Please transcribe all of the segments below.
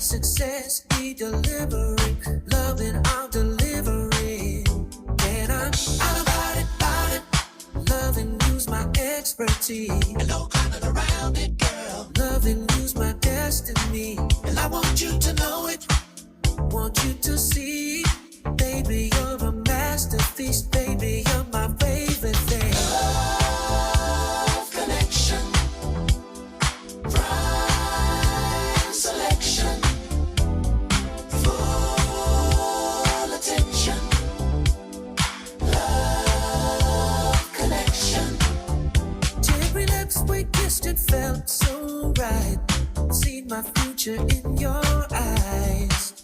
success, be delivering, loving, I'm delivering. And I'm all about it, loving, use my expertise. Hello, kind of around it, girl. Loving, use my destiny. And I want you to know it, want you to see. Baby, you're a masterpiece, baby, you're my favorite thing. Love connection, prime selection, full attention. Love connection. Cherry lips we kissed, it felt so right. See my future in your eyes.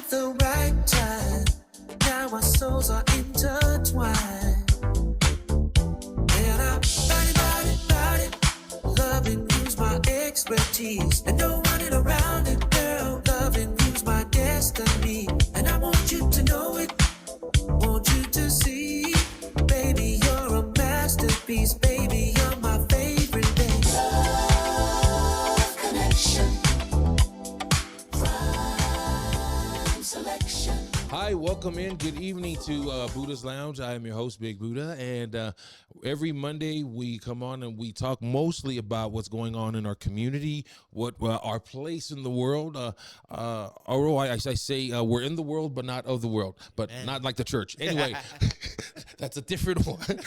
The right time, now our souls are intertwined. And I'm about it, loving, use my expertise. And no running around it, girl, loving, use my destiny. And I want you to know it, want you to see. Baby, you're a masterpiece, baby, you're my favorite thing. Love connection. Hi, welcome in. Good evening to Buddha's Lounge. I am your host, Big Buddha, and every Monday we come on and we talk mostly about what's going on in our community, what our place in the world. Auro, I say we're in the world, but not of the world, but not like the church. Anyway, that's a different one.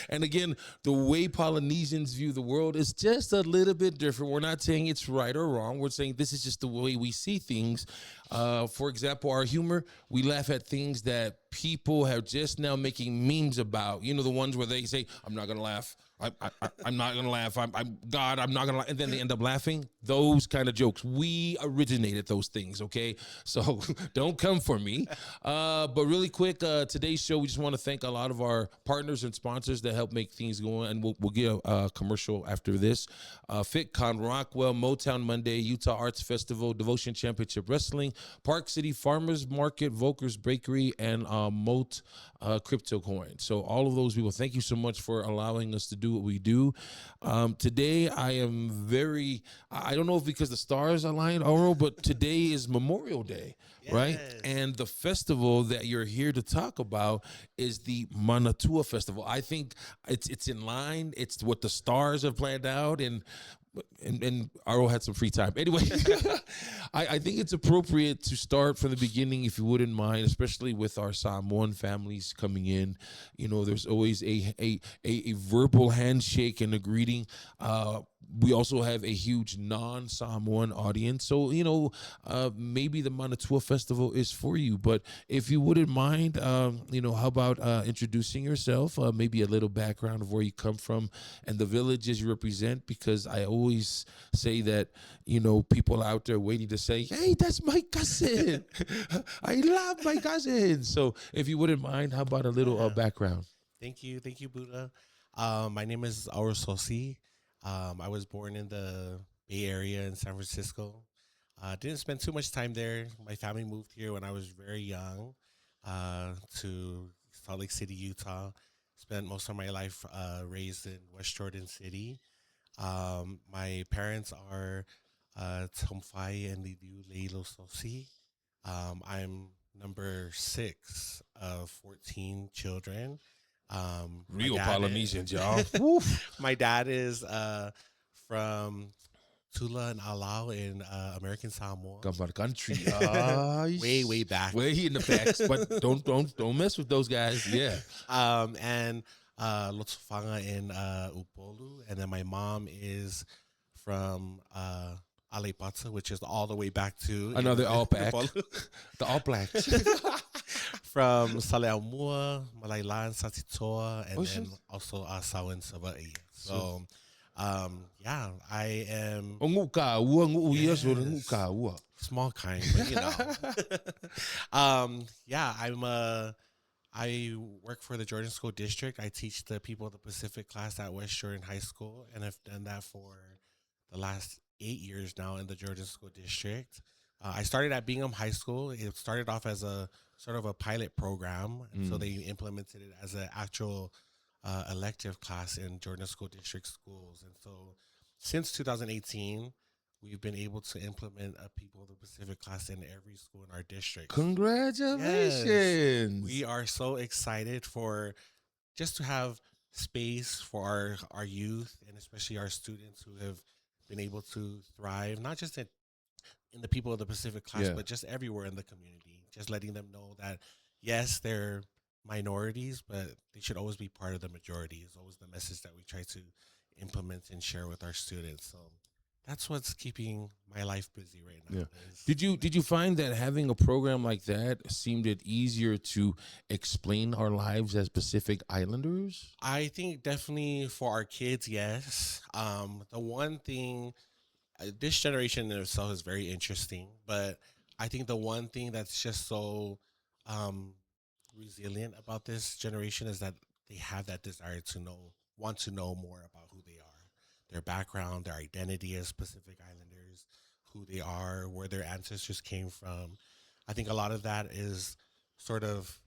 And again, the way Polynesians view the world is just a little bit different. We're not saying it's right or wrong. We're saying this is just the way we see things. For example, our humor, we laugh at things that people have just now making memes about. You know, the ones where they say, I'm not going to laugh. I'm not going to laugh. I'm God, I'm not going to laugh. And then they end up laughing. Those kind of jokes. We originated those things, okay? So don't come for me. But really quick, today's show, we just want to thank a lot of our partners and sponsors that help make things go on. And we'll get a commercial after this. FitCon, Rockwell, Motown Monday, Utah Arts Festival, Devotion Championship Wrestling, Park City Farmers Market, Volker's Bakery, and Moat Crypto Coin. So all of those people, thank you so much for allowing us to do what we do. Today, I am very, I don't know if because the stars aligned, Oro, but today is Memorial Day, right? And the festival that you're here to talk about is the MANATUA Festival. I think it's in line. It's what the stars have planned out, and Aro had some free time. Anyway, I think it's appropriate to start from the beginning, if you wouldn't mind, especially with our Samoan families coming in. You know, there's always a verbal handshake and a greeting. We also have a huge non-Samoan audience. So, you know, maybe the MANATUA Festival is for you. But if you wouldn't mind, you know, how about introducing yourself, maybe a little background of where you come from and the villages you represent, because I always say that, you know, people out there waiting to say, hey, that's my cousin. I love my cousin. So if you wouldn't mind, how about a little background? Thank you, Buddha. My name is Auro Sosi. I was born in the Bay Area in San Francisco. Didn't spend too much time there. My family moved here when I was very young to Salt Lake City, Utah. Spent most of my life raised in West Jordan City. My parents are Tomfai and Lidiu Leilo Sosi. I'm number 6 of 14 children. Real Polynesians, y'all. My dad is from Tula and Alau in American Samoa. Gambar country. way back. Way in the packs, but don't mess with those guys. Yeah. And Lotsofanga in Upolu. And then my mom is from Alepata, which is all the way back to another All Pack. The All Blacks. From Saleaumua, Malailan, Satitoa, and then also Sawan Savai. So, yeah, I am small kind, but you know. Yeah, I work for the Jordan School District. I teach the people of the Pacific class at West Jordan High School, and I've done that for the last 8 years now in the Jordan School District. I started at Bingham High School. It started off as a sort of a pilot program, and so they implemented it as an actual elective class in Jordan School District schools. And so since 2018, we've been able to implement a People of the Pacific class in every school in our district. Congratulations. We are so excited for just to have space for our youth and especially our students who have been able to thrive, not just in the People of the Pacific class, Yeah. but just everywhere in the community. Just letting them know that, yes, they're minorities, but they should always be part of the majority, is always the message that we try to implement and share with our students. So that's what's keeping my life busy right now. Yeah. Did you find that having a program like that seemed it easier to explain our lives as Pacific Islanders? I think definitely for our kids, yes. The one thing, this generation in itself is very interesting, but I think the one thing that's just so um, resilient about this generation is that they have that desire to want to know more about who they are, their background, their identity as Pacific Islanders, who they are, where their ancestors came from. I think a lot of that is sort of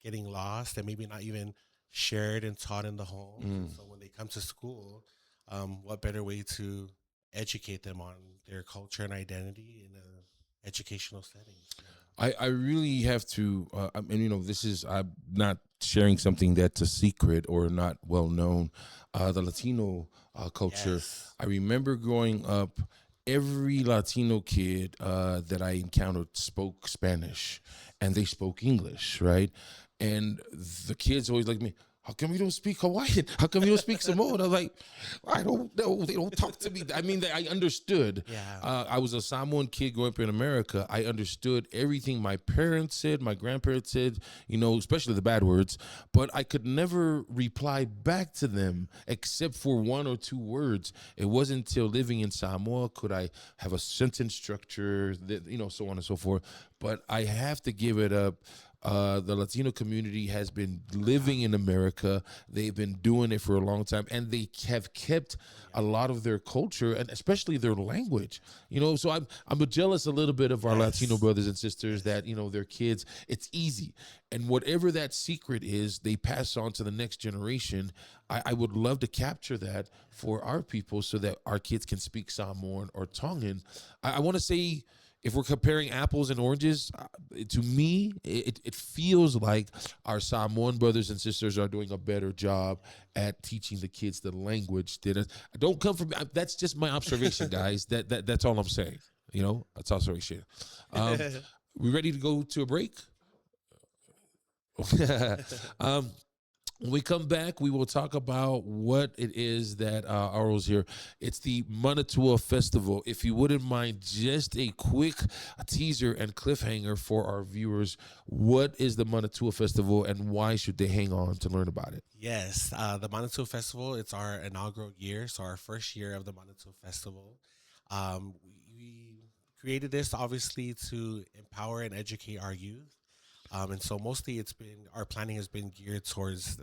getting lost and maybe not even shared and taught in the homes. And so when they come to school, what better way to educate them on their culture and identity in a educational setting? So, I really have to, and this is, I'm not sharing something that's a secret or not well known. The Latino culture, yes. I remember growing up, every Latino kid that I encountered spoke Spanish and they spoke English, right? And the kids always like me, how come you don't speak Hawaiian? How come you don't speak Samoan? I was like, I don't know. They don't talk to me. I mean, I understood. Yeah. I was a Samoan kid growing up in America. I understood everything my parents said, my grandparents said, especially the bad words. But I could never reply back to them except for one or two words. It wasn't until living in Samoa could I have a sentence structure, so on and so forth. But I have to give it up. The Latino community has been living in America. They've been doing it for a long time, and they have kept a lot of their culture and especially their language. So I'm jealous a little bit of our Latino brothers and sisters that their kids. It's easy, and whatever that secret is, they pass on to the next generation. I would love to capture that for our people so that our kids can speak Samoan or Tongan. I want to say, if we're comparing apples and oranges, to me, it feels like our Samoan brothers and sisters are doing a better job at teaching the kids the language. Don't come from, that's just my observation, guys. That's all I'm saying. That's observation. We ready to go to a break? When we come back, we will talk about what it is that Auro's here. It's the MANATUA Festival. If you wouldn't mind, just a quick teaser and cliffhanger for our viewers. What is the MANATUA Festival and why should they hang on to learn about it? Yes, the MANATUA Festival, it's our inaugural year, so our first year of the MANATUA Festival. We created this obviously to empower and educate our youth. And so mostly our planning has been geared towards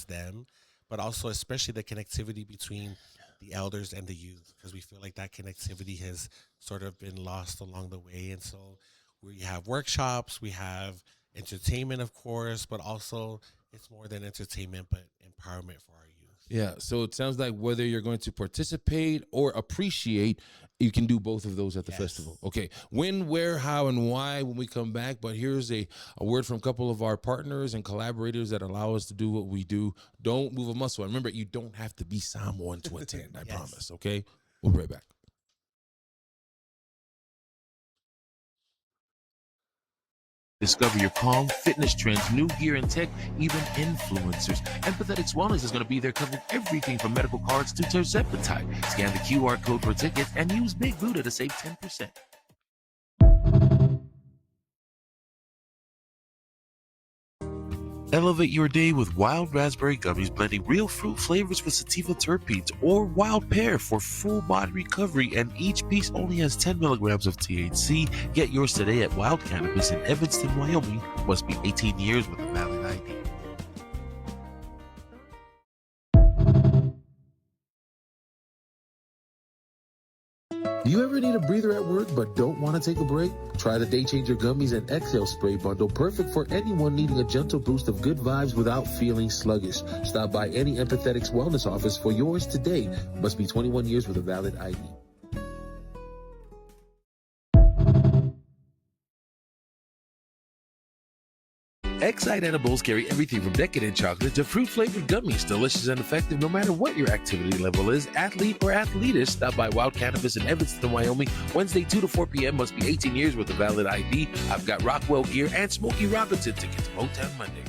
them, but also especially the connectivity between the elders and the youth, because we feel like that connectivity has sort of been lost along the way. And so we have workshops, we have entertainment, of course, but also it's more than entertainment, but empowerment for our youth. Yeah, so it sounds like whether you're going to participate or appreciate, you can do both of those at the festival. Okay, when, where, how, and why when we come back. But here's a word from a couple of our partners and collaborators that allow us to do what we do. Don't move a muscle. And remember, you don't have to be Samoan to attend, I promise, okay? We'll be right back. Discover your calm, fitness trends, new gear and tech, even influencers. Empathetics Wellness is going to be there covering everything from medical cards to terzepatide. Scan the QR code for tickets and use Big Buddha to save 10%. Elevate your day with wild raspberry gummies, blending real fruit flavors with sativa terpenes, or wild pear for full body recovery, and each piece only has 10 milligrams of THC. Get yours today at Wild Cannabis in Evanston, Wyoming. Must be 18 years with a valid ID. Do you ever need a breather at work but don't want to take a break? Try the Day Changer Gummies and Exhale Spray Bundle, perfect for anyone needing a gentle boost of good vibes without feeling sluggish. Stop by any Empathetics Wellness office for yours today. Must be 21 years with a valid ID. Excite edibles carry everything from decadent chocolate to fruit-flavored gummies, delicious and effective no matter what your activity level is, athlete or athletish. Stop by Wild Cannabis in Evanston, Wyoming, Wednesday 2 to 4 p.m. Must be 18 years with a valid ID. I've got Rockwell gear and Smokey Robinson tickets. Motown Monday.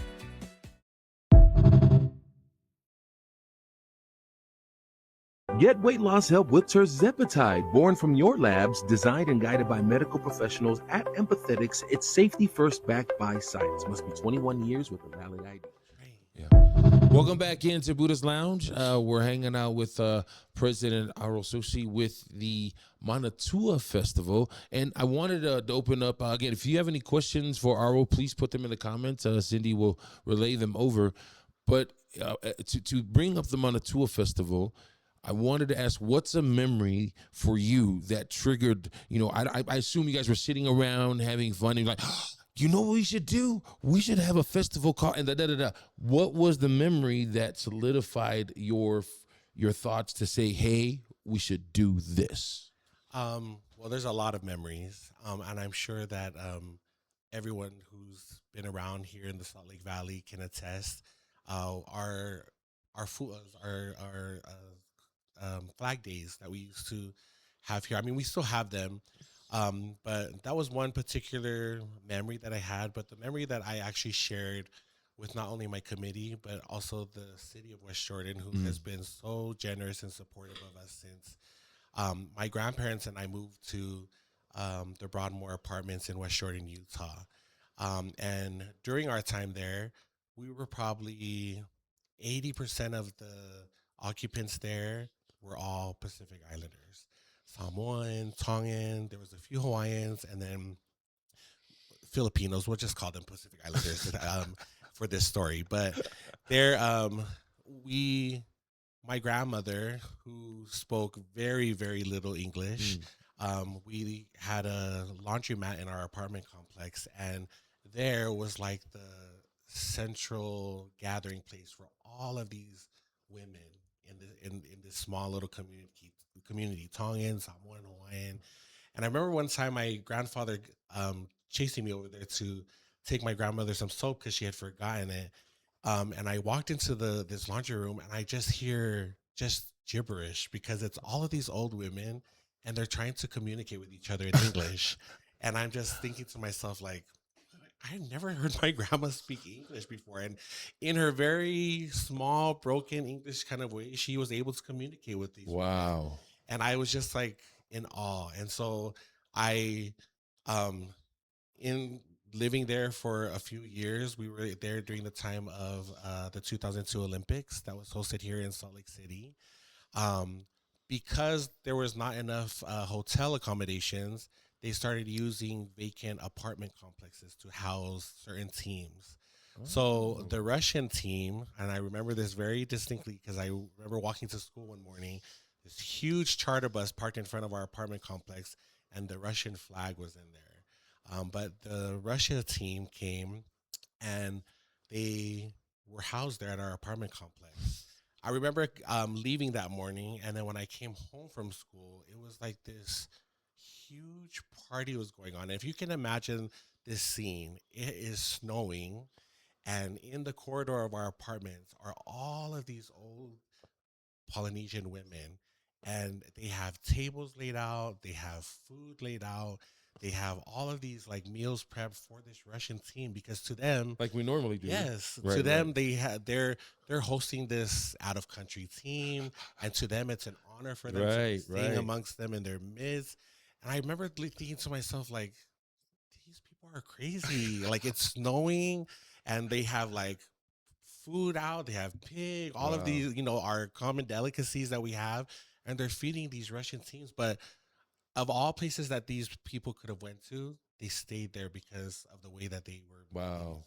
Get weight loss help with Tirzepatide, born from your labs, designed and guided by medical professionals at Empathetics. It's safety first, backed by science. Must be 21 years with a valid ID. Yeah. Welcome back into Buddha's Lounge. We're hanging out with President Auro Sosi with the MANATUA Festival. And I wanted to open up, again, if you have any questions for Auro, please put them in the comments. Cindy will relay them over. But to bring up the MANATUA Festival, I wanted to ask, what's a memory for you that triggered, I assume you guys were sitting around having fun and like, you know what we should do? We should have a festival called, and da-da-da-da. What was the memory that solidified your thoughts to say, hey, we should do this? Well, there's a lot of memories, and I'm sure that everyone who's been around here in the Salt Lake Valley can attest. Our flag days that we used to have here. I mean, we still have them, but that was one particular memory that I had. But the memory that I actually shared with not only my committee, but also the city of West Jordan, who has been so generous and supportive of us since my grandparents and I moved to the Broadmoor Apartments in West Jordan, Utah. And during our time there, we were probably 80% of the occupants there were all Pacific Islanders, Samoan, Tongan. There was a few Hawaiians, and then Filipinos. We'll just call them Pacific Islanders for this story. But there, my grandmother, who spoke very, very little English, we had a laundromat in our apartment complex, and there was like the central gathering place for all of these women in this small little community, Tongan, Samoan, Hawaiian. And I remember one time my grandfather chasing me over there to take my grandmother some soap because she had forgotten it. And I walked into this laundry room and I just hear just gibberish because it's all of these old women and they're trying to communicate with each other in English. And I'm just thinking to myself, like, I never heard my grandma speak English before. And in her very small, broken English kind of way, she was able to communicate with these women. And I was just like in awe. And so I, in living there for a few years, we were there during the time of the 2002 Olympics that was hosted here in Salt Lake City. Because there was not enough hotel accommodations, they started using vacant apartment complexes to house certain teams. So the Russian team, and I remember this very distinctly because I remember walking to school one morning, this huge charter bus parked in front of our apartment complex, and the Russian flag was in there. But the Russia team came, and they were housed there at our apartment complex. I remember leaving that morning, and then when I came home from school, it was like this huge party was going on. And if you can imagine this scene, it is snowing, and in the corridor of our apartments are all of these old Polynesian women, and they have tables laid out, they have food laid out, they have all of these like meals prepped for this Russian team because to them, like we normally do. Yes, right, to them they're hosting this out of country team, and to them it's an honor for them to be staying amongst them in their midst. And I remember thinking to myself, like, these people are crazy. Like, it's snowing, and they have like food out, they have pig, all of these, our common delicacies that we have, and they're feeding these Russian teams. But of all places that these people could have went to, they stayed there because of the way that they were,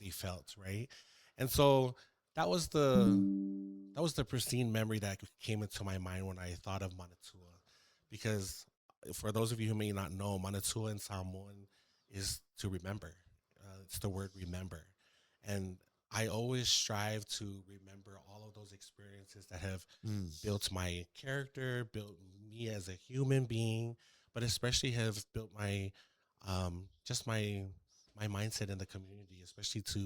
they felt, right? And so that was the pristine memory that came into my mind when I thought of MANATUA, because for those of you who may not know, Manatua in Samoan is to remember. It's the word remember. And I always strive to remember all of those experiences that have built my character, built me as a human being, but especially have built my just my mindset in the community, especially to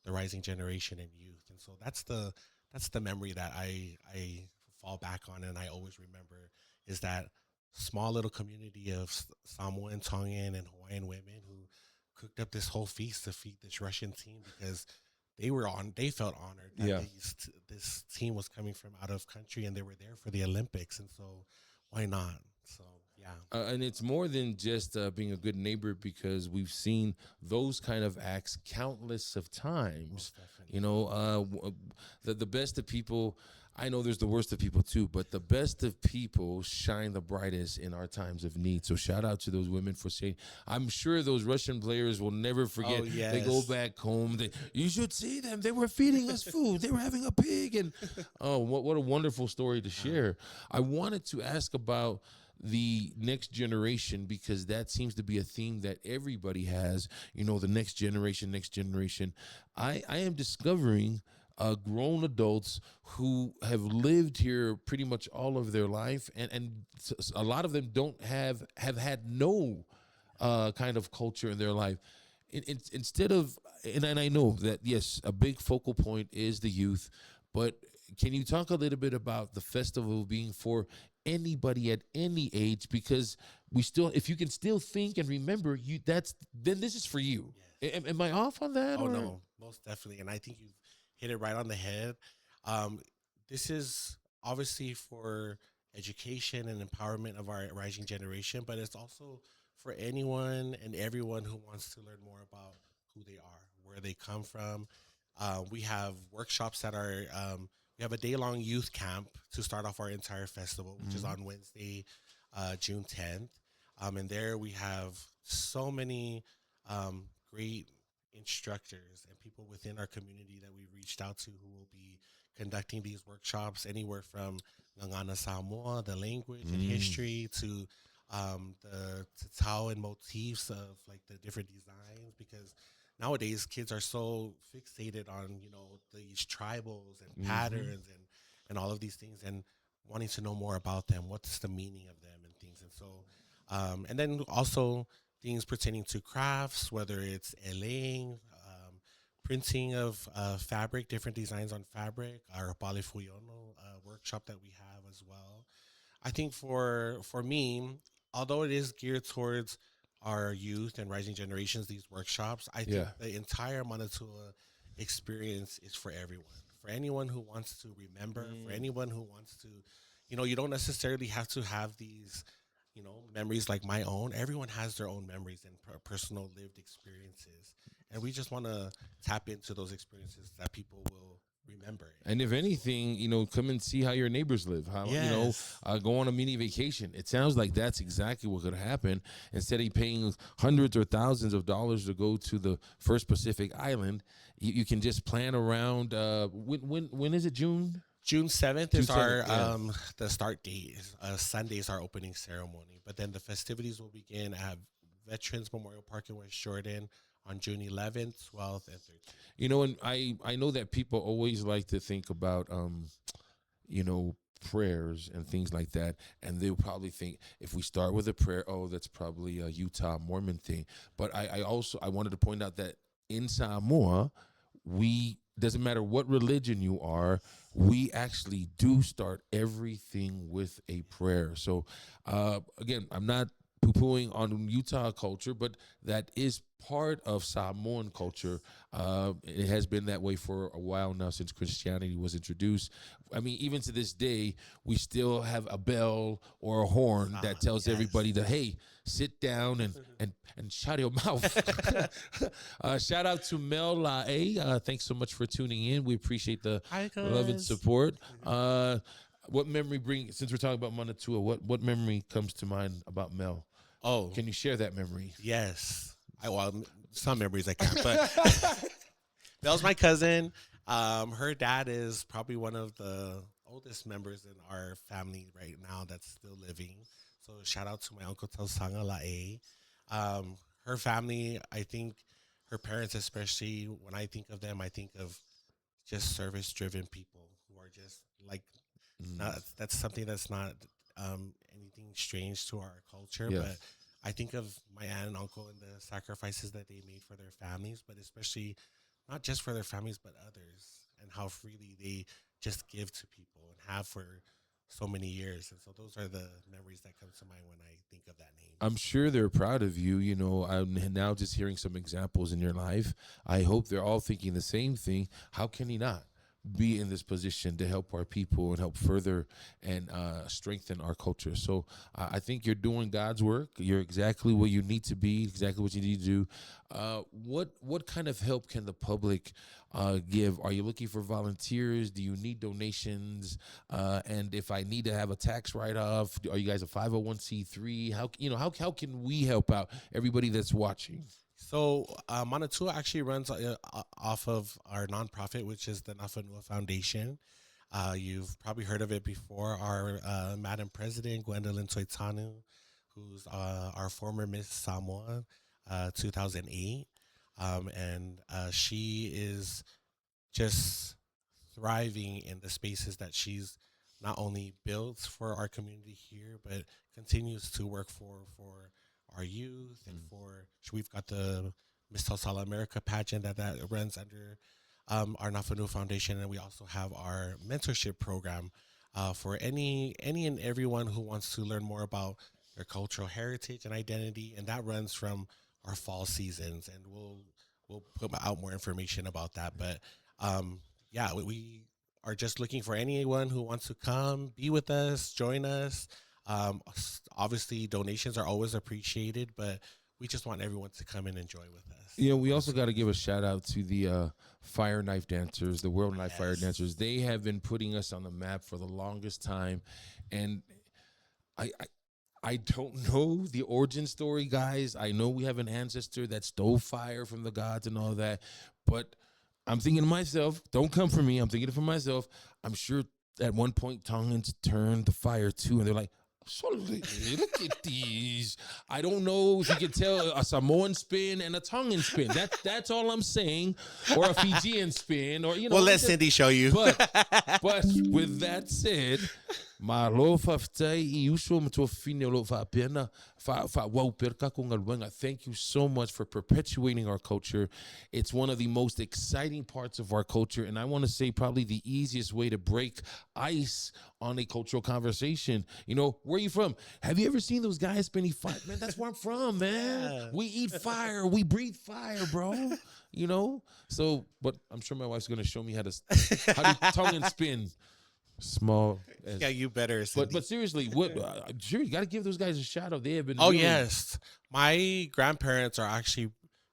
the rising generation and youth. And so that's the memory that I fall back on, and I always remember is that small little community of Samoan, Tongan, and Hawaiian women who cooked up this whole feast to feed this Russian team because they felt honored that this team was coming from out of country and they were there for the Olympics, and so why not? So yeah. And it's more than just being a good neighbor, because we've seen those kind of acts countless of times. You know, the best of people. I know there's the worst of people too, but the best of people shine the brightest in our times of need. So shout out to those women for saying, I'm sure those Russian players will never forget. Oh, yes. They go back home. You should see them. They were feeding us food. They were having a pig. And oh, what a wonderful story to share. I wanted to ask about the next generation, because that seems to be a theme that everybody has, you know, the next generation. I am discovering grown adults who have lived here pretty much all of their life, and a lot of them have had no kind of culture in their life. Instead of, and I know that, yes, a big focal point is the youth, but can you talk a little bit about the festival being for anybody at any age? Because we still, if you can still think and remember, then this is for you. Yes. Am I off on that? Oh, no, most definitely. And I think you've hit it right on the head. This is obviously for education and empowerment of our rising generation, but it's also for anyone and everyone who wants to learn more about who they are, where they come from. We have workshops that are, we have a day-long youth camp to start off our entire festival, which is on Wednesday, June 10th. And there we have so many great instructors and people within our community that we've reached out to who will be conducting these workshops, anywhere from Ngangana Samoa, the language and history, to the tatau and motifs of like the different designs, because nowadays kids are so fixated on, you know, these tribals and patterns and all of these things, and wanting to know more about them, what's the meaning of them and things. And so and then also things pertaining to crafts, whether it's elaying, printing of fabric, different designs on fabric, our Palifuyono workshop that we have as well. I think for me, although it is geared towards our youth and rising generations, these workshops, I think the entire Manatua experience is for everyone. For anyone who wants to remember, for anyone who wants to, you know, you don't necessarily have to have these, you know, memories like my own. Everyone has their own memories and personal lived experiences. And we just want to tap into those experiences that people will remember. And if anything, you know, come and see how your neighbors live. How you know, go on a mini vacation. It sounds like that's exactly what could happen. Instead of paying hundreds or thousands of dollars to go to the first Pacific island, you can just plan around. When is it? June 7th is our the start date. Sunday is our opening ceremony, but then the festivities will begin at Veterans Memorial Park in West Jordan on June 11th, 12th, and 13th. You know, and I know that people always like to think about, you know, prayers and things like that, and they'll probably think if we start with a prayer, oh, that's probably a Utah Mormon thing. But I wanted to point out that in Samoa, doesn't matter what religion you are, we actually do start everything with a prayer. So again, I'm not poo-pooing on Utah culture, but that is part of Samoan culture. It has been that way for a while now, since Christianity was introduced. I mean, even to this day, we still have a bell or a horn that tells everybody to, hey, sit down and shut your mouth. Shout out to Mel Lae. Thanks so much for tuning in. We appreciate the love and support. What memory since we're talking about Manatua, what memory comes to mind about Mel? Oh, can you share that memory? Yes. Some memories I can't, but Mel's my cousin. Her dad is probably one of the oldest members in our family right now that's still living. So shout out to my uncle Tausanga Lae. Her family, I think her parents especially, when I think of them, I think of just service driven people who are just like not, that's something that's not anything strange to our culture, Yes. but I think of my aunt and uncle and the sacrifices that they made for their families, but especially not just for their families, but others, and how freely they just give to people and have for so many years. And so those are the memories that come to mind when I think of that name. I'm sure they're proud of you. You know, I'm now just hearing some examples in your life. I hope they're all thinking the same thing. How can he not be in this position to help our people and help further and strengthen our culture? So I think you're doing God's work. You're exactly what you need to be, exactly what you need to do. What kind of help can the public give? Are you looking for volunteers? Do you need donations? And if I need to have a tax write-off, are you guys a 501c3? How can we help out everybody that's watching? So MANATUA actually runs off of our nonprofit, which is the Nafanua Foundation. You've probably heard of it before. Our Madam President, Gwendolyn Toitanu, who's our former Miss Samoa, 2008. And she is just thriving in the spaces that she's not only built for our community here, but continues to work for our youth and for we've got the Miss Tausala America pageant that runs under our Nafanu Foundation, and we also have our mentorship program for any and everyone who wants to learn more about their cultural heritage and identity, and that runs from our fall seasons, and we'll put out more information about that. But yeah, we are just looking for anyone who wants to come be with us, join us. Obviously, donations are always appreciated, but we just want everyone to come and enjoy with us. You know, we also got to give a shout out to the fire knife dancers, the World Knife Fire Dancers. They have been putting us on the map for the longest time, and I don't know the origin story, guys. I know we have an ancestor that stole fire from the gods and all that, but I'm thinking to myself, don't come for me. I'm thinking for myself. I'm sure at one point Tongans turned the fire too, and they're like, so look at these. I don't know if you can tell a Samoan spin and a Tongan spin. That's all I'm saying, or a Fijian spin, or Well, let Cindy show you. But with that said, ma Alofa ftai I uso matua fine Alofa apena fa wau perka ko ngalwenga. Thank you so much for perpetuating our culture. It's one of the most exciting parts of our culture, and I want to say probably the easiest way to break ice on a cultural conversation. You know, where are you from? Have you ever seen those guys spinning fire? Man, that's where I'm from, man. Yeah. We eat fire. We breathe fire, bro. You know? So, but I'm sure my wife's going to show me how to tongue and spin. Small. Yeah, you better. Cindy. But seriously, sure, you got to give those guys a shout out. They have been. Oh, really, yes. My grandparents are actually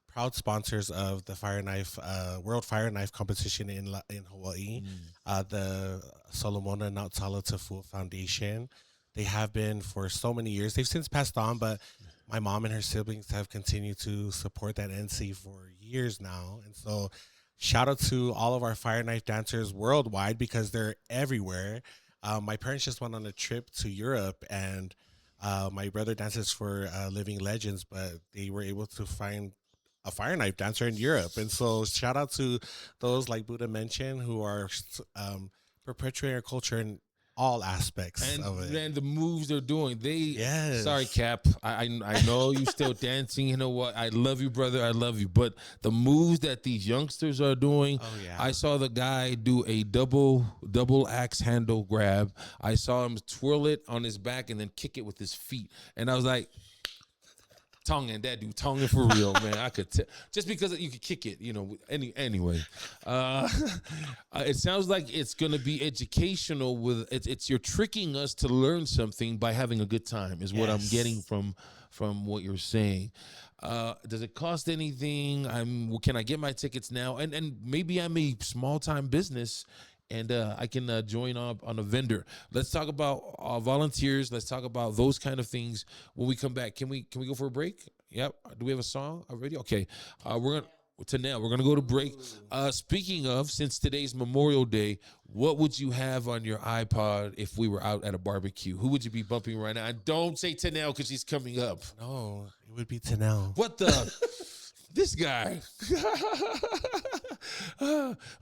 proud sponsors of the World Fire Knife Competition in Hawaii, the Solomona Nautala Tafua Foundation. They have been for so many years. They've since passed on, but my mom and her siblings have continued to support that NC for years now. And so shout out to all of our fire knife dancers worldwide, because they're everywhere. My parents just went on a trip to Europe, and my brother dances for Living Legends, but they were able to find a fire knife dancer in Europe. And so shout out to those, like Budah mentioned, who are perpetuating our culture in all aspects of it. And the moves they're doing, Yes. Sorry, Cap. I know you still dancing. You know what? I love you, brother. I love you. But the moves that these youngsters are doing, I saw the guy do a double axe handle grab. I saw him twirl it on his back and then kick it with his feet. And I was like, Tongan, that dude, Tongan for real, man. I could tell, just because you could kick it, you know. Anyway, it sounds like it's gonna be educational. It's you're tricking us to learn something by having a good time, is what I'm getting from what you're saying. Does it cost anything? Can I get my tickets now? And maybe I'm a small time business, and I can join up on a vendor. Let's talk about volunteers. Let's talk about those kind of things when we come back. Can we go for a break? Yep. Do we have a song already? Okay. Tanel, we're gonna go to break. Speaking of, since today's Memorial Day, what would you have on your iPod if we were out at a barbecue? Who would you be bumping right now? And don't say Tanel because she's coming up. No, it would be Tanel. What the? This guy.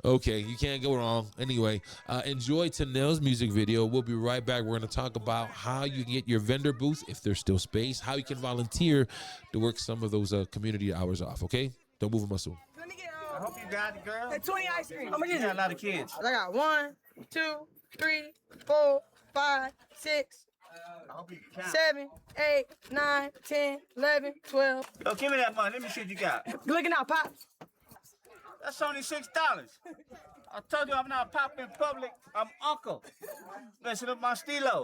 Okay, you can't go wrong. Anyway, enjoy Tanel's music video. We'll be right back. We're going to talk about how you can get your vendor booth, if there's still space, how you can volunteer to work some of those community hours off, okay? Don't move a muscle. I hope you got it, girl. Hey, 20 ice cream. How much You is got it? a lot of kids. I got 1, 2, 3, 4, 5, 6, I hope you can count. 7, 8, 9, 10, 11, 12. Yo, give me that money. Let me see what you got. You looking out, Pops? That's only $6. I told you I'm not popping in public. I'm uncle. Messing up my stilo.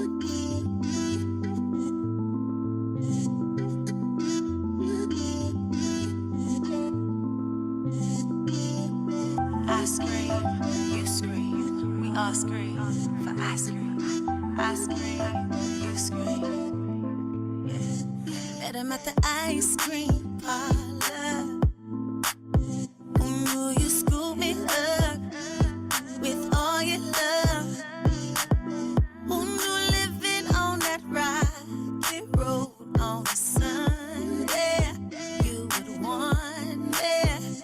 I scream, you scream, we all scream for ice cream. I scream, you scream. Yeah. Met him at the ice cream parlor. Who knew you scooped me up with all your love? Who knew living on that rocky road on a Sunday you would want it?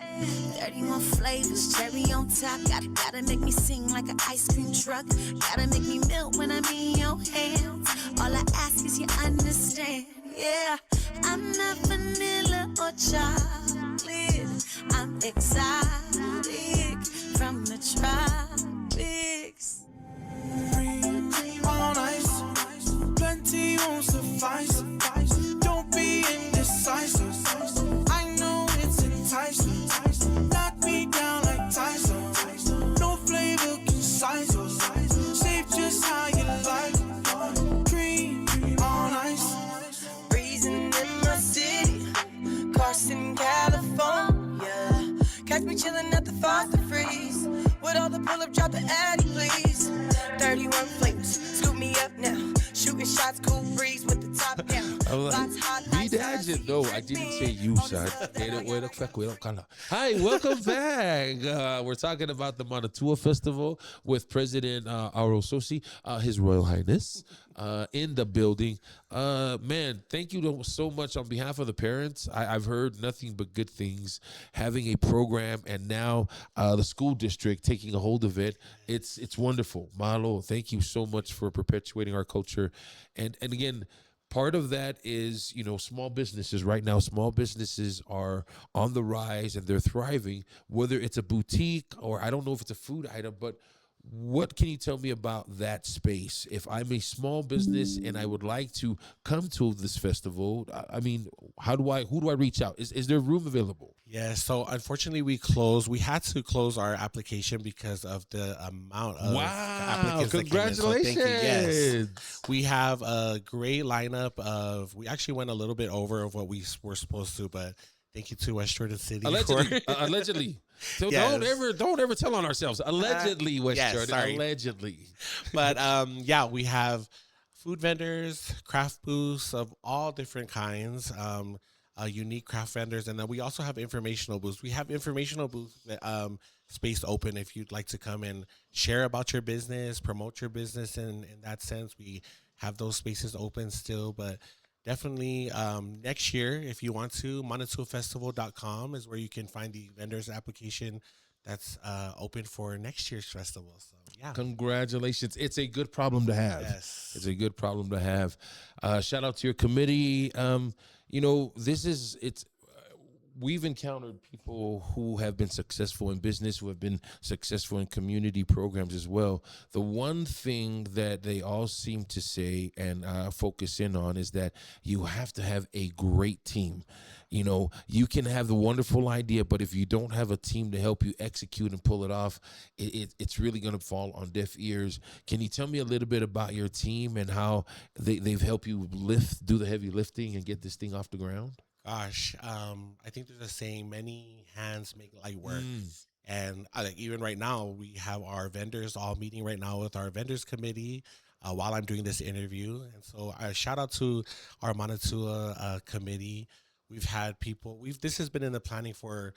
31 flavors, cherry on top. Gotta make me sing like an ice cream truck. Gotta make me melt when I'm in your hands. All I ask is you understand. Yeah, I'm not vanilla or chocolate. I'm exotic from the tropics. Cream on ice, plenty won't suffice. Don't be indecisive. I know it's enticing. Knock me down like Tyson. No flavor concise. Shape just how you like. Cream on ice. Freezing in my city, Carson, California. Catch me chilling at the Foster Freeze with all the pull-up, drop the Addy, please. 31 flavors, scoop me up now. Shooting shots, cool breeze with the top down. Lots hot like No, I didn't say you, son. Hi, welcome back. We're talking about the MANATUA Festival with President Auro Sosi, His Royal Highness, in the building. Man, thank you so much on behalf of the parents. I've heard nothing but good things. Having a program and now the school district taking a hold of it. It's wonderful. Mahalo, thank you so much for perpetuating our culture. And again, part of that is, small businesses. Right now, small businesses are on the rise and they're thriving, whether it's a boutique or I don't know if it's a food item, but what can you tell me about that space? If I'm a small business and I would like to come to this festival, I mean, who do I reach out? Is there room available? Yeah, so unfortunately we closed. We had to close our application because of the amount of applicants that came in. So thank you. Yes. We have a great lineup of, we actually went a little bit over of what we were supposed to, but thank you to West Jordan City. Allegedly. So yes. don't ever tell on ourselves. Allegedly, West Jordan. Sorry. Allegedly. But yeah, we have food vendors, craft booths of all different kinds. Unique craft vendors, and then we also have informational booths. We have informational booths space open if you'd like to come and share about your business, promote your business. In that sense, we have those spaces open still, but definitely next year, if you want to, manatuafestival.com is where you can find the vendor's application that's open for next year's festival. So yeah, congratulations. It's a good problem to have. Yes, it's a good problem to have. Shout out to your committee. We've encountered people who have been successful in business, who have been successful in community programs as well. The one thing that they all seem to say and focus in on is that you have to have a great team. You can have the wonderful idea, but if you don't have a team to help you execute and pull it off, it's really going to fall on deaf ears. Can you tell me a little bit about your team and how they've helped you do the heavy lifting and get this thing off the ground? Gosh, I think there's a saying, many hands make light work. And even right now, we have our vendors all meeting right now with our vendors committee while I'm doing this interview. And so I shout out to our MANATUA committee. We've had people, this has been in the planning for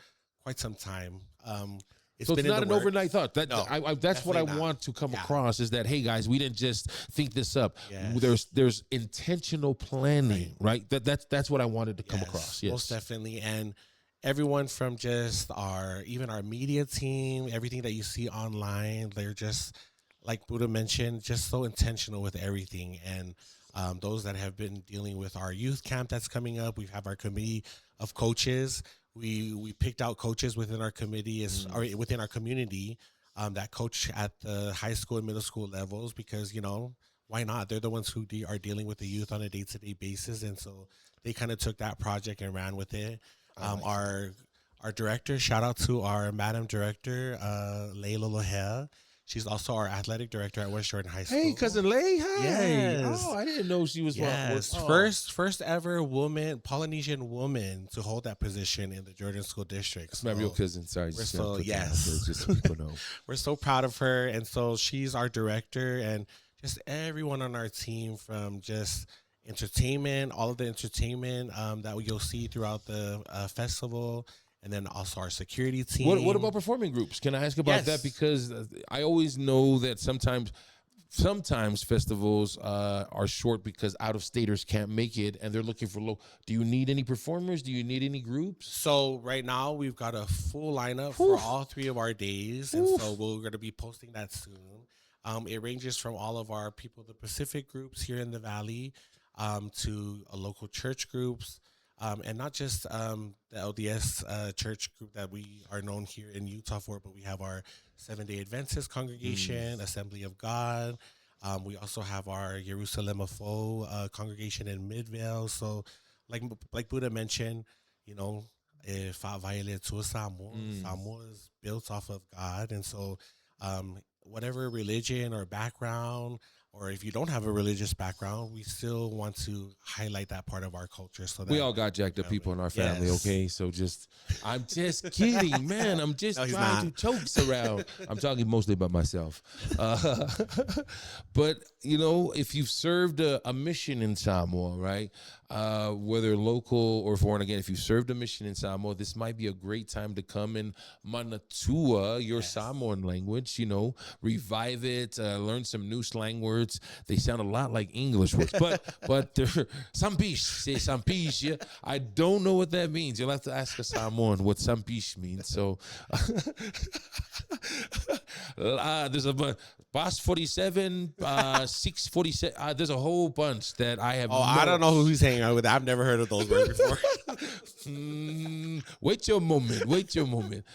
quite some time. So it's been in not the an works. overnight thought. That's what I definitely not. want to come Yeah. across is that, hey guys, we didn't just think this up. Yes. There's intentional planning, right? That's what I wanted to come Yes, across. Yes, most definitely. And everyone from just even our media team, everything that you see online, they're just, like Buddha mentioned, just so intentional with everything. And those that have been dealing with our youth camp that's coming up, we have our committee of coaches. We picked out coaches within our committee or within our community that coach at the high school and middle school levels because, why not? They're the ones who are dealing with the youth on a day-to-day basis. And so they kind of took that project and ran with it. Our director, shout out to our Madam Director, Layla Lohel. She's also our athletic director at West Jordan High School. Hey, cousin Lay. Hi. Yes. Oh, I didn't know she was Yes. First ever Polynesian woman to hold that position in the Jordan School District. That's my real cousin. Sorry. We're just so gotta put that out yes. there just so people know. We're so proud of her. And so she's our director, and just everyone on our team, from just entertainment, all of the entertainment that you'll see throughout the festival, and then also our security team. What about performing groups? Can I ask about that? Because I always know that sometimes festivals are short because out-of-staters can't make it, and they're looking for low. Do you need any performers? Do you need any groups? So right now we've got a full lineup for all 3 of our days, and so we're going to be posting that soon. It ranges from all of our People of the Pacific groups here in the Valley to local church groups. And not just the LDS church group that we are known here in Utah for, but we have our Seventh-day Adventist congregation, Assembly of God. We also have our Jerusalem of Fo congregation in Midvale. So, like Buddha mentioned, Samoa is built off of God, and so whatever religion or background, or if you don't have a religious background, we still want to highlight that part of our culture. So that we all got jacked up people in our family, Yes. okay? So I'm just kidding, man. I'm just trying to jokes around. I'm talking mostly about myself. But, if you've served a mission in Samoa, right, whether local or foreign, again, if you've served a mission in Samoa, this might be a great time to come and MANATUA, your Samoan language, revive it, learn some new slang words. They sound a lot like English words, but they're sampish, yeah. I don't know what that means. You'll have to ask a Samoan what sampish means. So there's a Boss 47, 647. There's a whole bunch that I have. I don't know who he's hanging out with. I've never heard of those words before. Wait your moment.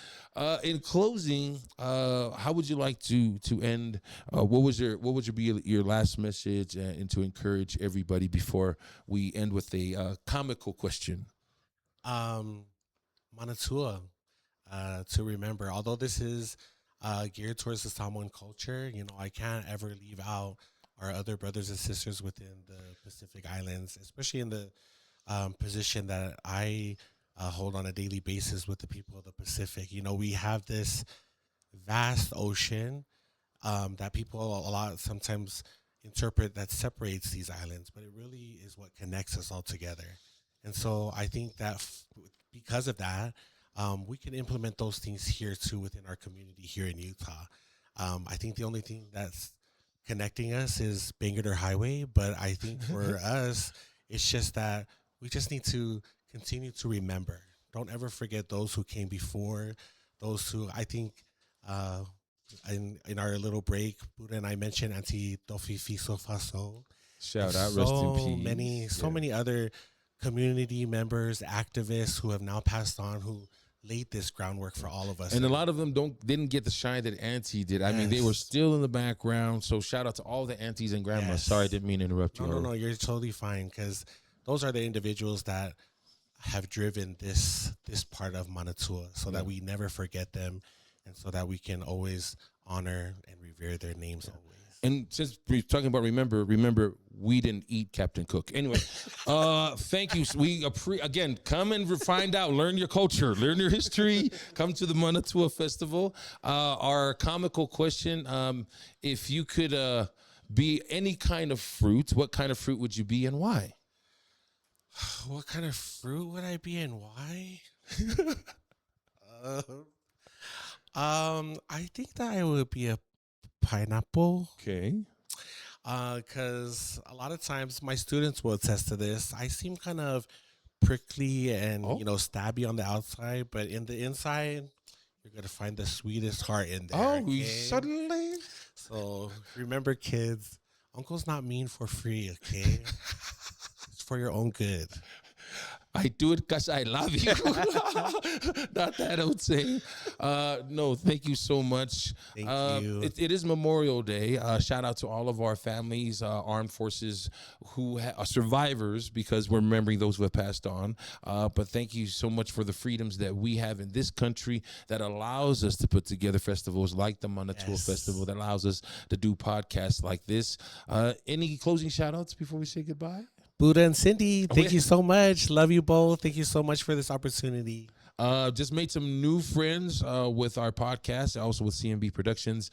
In closing, how would you like to end? What would be your last message and to encourage everybody before we end with a comical question? Manatua, to remember. Although this is geared towards the Samoan culture, I can't ever leave out our other brothers and sisters within the Pacific Islands, especially in the position that I hold on a daily basis with the people of the Pacific. We have this vast ocean that people a lot sometimes interpret that separates these islands, but it really is what connects us all together. And so I think that because of that, we can implement those things here too within our community here in Utah. I think the only thing that's connecting us is Bangerter Highway, but I think for us, it's just that we just need to continue to remember. Don't ever forget those who came before, those who I think in our little break, Buddha and I mentioned Auntie Tofi Fiso Faso. Shout out, rest in peace. So many other community members, activists who have now passed on, who laid this groundwork for all of us. And a lot of them didn't get the shine that Auntie did. I mean, they were still in the background. So shout out to all the aunties and grandmas. Yes. Sorry, I didn't mean to interrupt you. No, you're totally fine, because those are the individuals that have driven this part of Manatua, so that we never forget them, and so that we can always honor and revere their names always. And since we're talking about remember, we didn't eat Captain Cook. Anyway, thank you. We again, come and find out, learn your culture, learn your history, come to the Manatua Festival. Our comical question, if you could be any kind of fruit, what kind of fruit would you be and why? What kind of fruit would I be and why? I think that I would be a pineapple. Okay. Because a lot of times my students will attest to this. I seem kind of prickly and Oh. stabby on the outside, but in the inside, you're gonna find the sweetest heart in there. Oh, okay? suddenly. So remember, kids, Uncle's not mean for free. Okay, it's for your own good. I do it because I love you. Not that old saying. No, thank you so much. Thank you. It is Memorial Day. Shout out to all of our families, armed forces who are survivors, because we're remembering those who have passed on. But thank you so much for the freedoms that we have in this country that allows us to put together festivals like the MANATUA Festival, that allows us to do podcasts like this. Any closing shout outs before we say goodbye? Buddha and Cindy, thank yeah. you so much. Love you both. Thank you so much for this opportunity. Just made some new friends with our podcast, also with CMB Productions.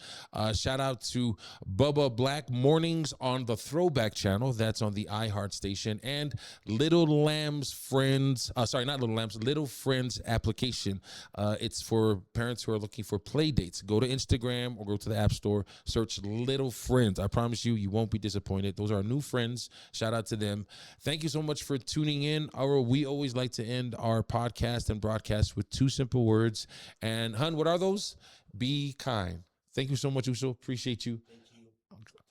Shout out to Bubba Black Mornings on the Throwback Channel. That's on the iHeart station. And Little Lambs Friends, not Little Lambs, Little Friends application. It's for parents who are looking for play dates. Go to Instagram or go to the App Store, search Little Friends. I promise you, you won't be disappointed. Those are our new friends. Shout out to them. Thank you so much for tuning in. We always like to end our podcast and broadcast with two simple words. And Hun, what are those? Be kind. Thank you so much, Uso. Appreciate you. Thank you.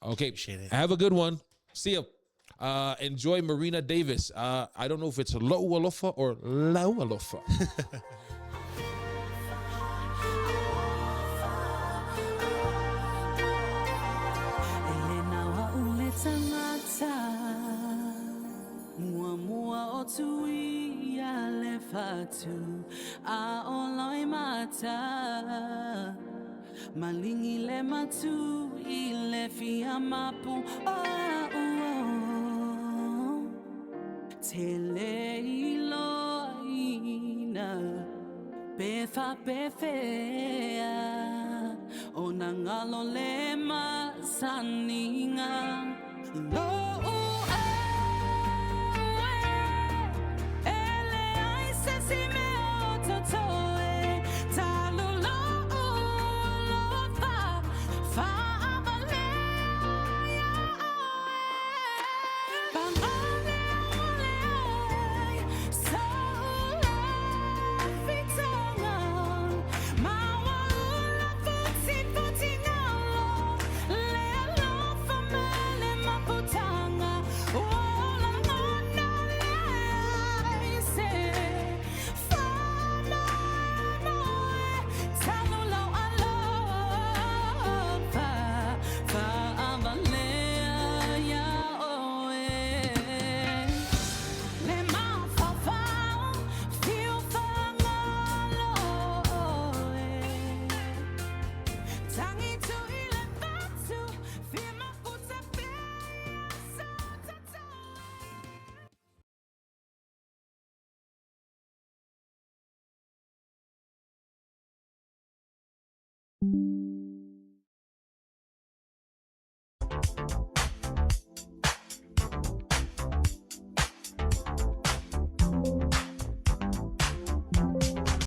Okay. Appreciate it. Have a good one. See ya. Enjoy Marina Davis. I don't know if it's low Alofa or low Alofa. Malingile matu ile fia mapu tele iloina befa befea onangalo lema saninga